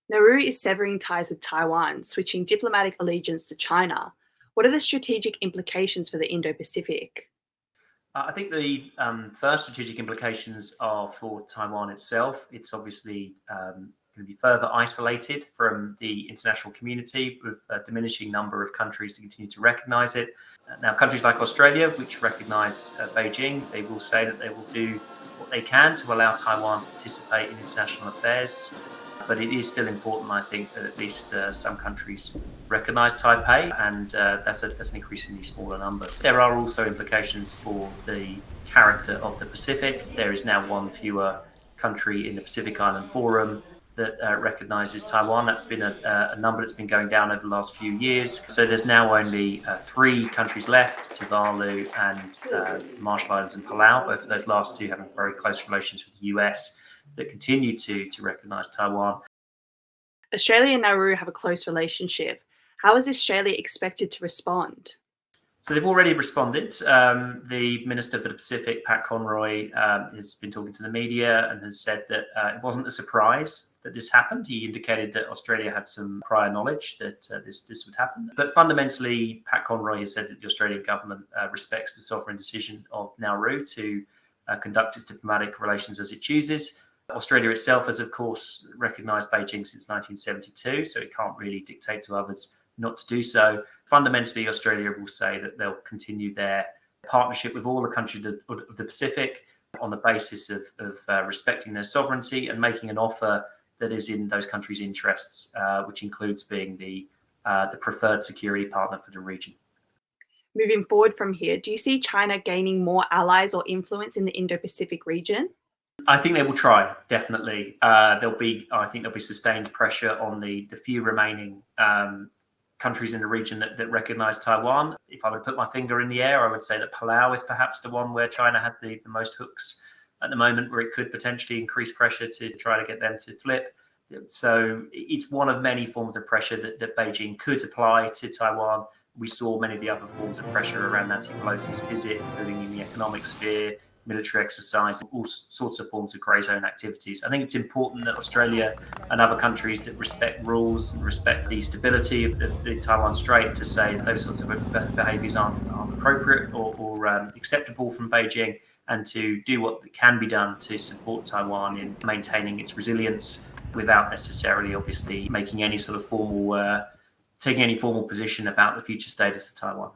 Nauru is severing ties with Taiwan, switching diplomatic allegiance to China. What are the strategic implications for the Indo-Pacific? I think the first strategic implications are for Taiwan itself. It's obviously going to be further isolated from the international community with a diminishing number of countries to continue to recognize it. Now, countries like Australia, which recognize Beijing, they will say that they will do what they can to allow Taiwan to participate in international affairs. But it is still important, I think, that at least some countries recognise Taipei, and that's an increasingly smaller number. There are also implications for the character of the Pacific. There is now one fewer country in the Pacific Island Forum that recognises Taiwan. That's been a number that's been going down over the last few years. So there's now only three countries left: Tuvalu and Marshall Islands and Palau. Both of those last two having very close relations with the US that continue to recognise Taiwan. Australia and Nauru have a close relationship. How is Australia expected to respond? So they've already responded. The Minister for the Pacific, Pat Conroy, has been talking to the media and has said that it wasn't a surprise that this happened. He indicated that Australia had some prior knowledge that this would happen. But fundamentally, Pat Conroy has said that the Australian government respects the sovereign decision of Nauru to conduct its diplomatic relations as it chooses. Australia itself has, of course, recognised Beijing since 1972, so it can't really dictate to others not to do so. Fundamentally, Australia will say that they'll continue their partnership with all the countries of the Pacific on the basis of respecting their sovereignty and making an offer that is in those countries' interests, which includes being the preferred security partner for the region. Moving forward from here, do you see China gaining more allies or influence in the Indo-Pacific region? I think they will try, definitely. I think there'll be sustained pressure on the few remaining countries in the region that recognise Taiwan. If I would put my finger in the air, I would say that Palau is perhaps the one where China has the most hooks at the moment, where it could potentially increase pressure to try to get them to flip. So it's one of many forms of pressure that Beijing could apply to Taiwan. We saw many of the other forms of pressure around Nancy Pelosi's visit, including in the economic sphere, military exercise, all sorts of forms of grey zone activities. I think it's important that Australia and other countries that respect rules and respect the stability of the Taiwan Strait to say that those sorts of behaviours aren't appropriate or acceptable from Beijing, and to do what can be done to support Taiwan in maintaining its resilience without necessarily, obviously, making any sort of taking any formal position about the future status of Taiwan.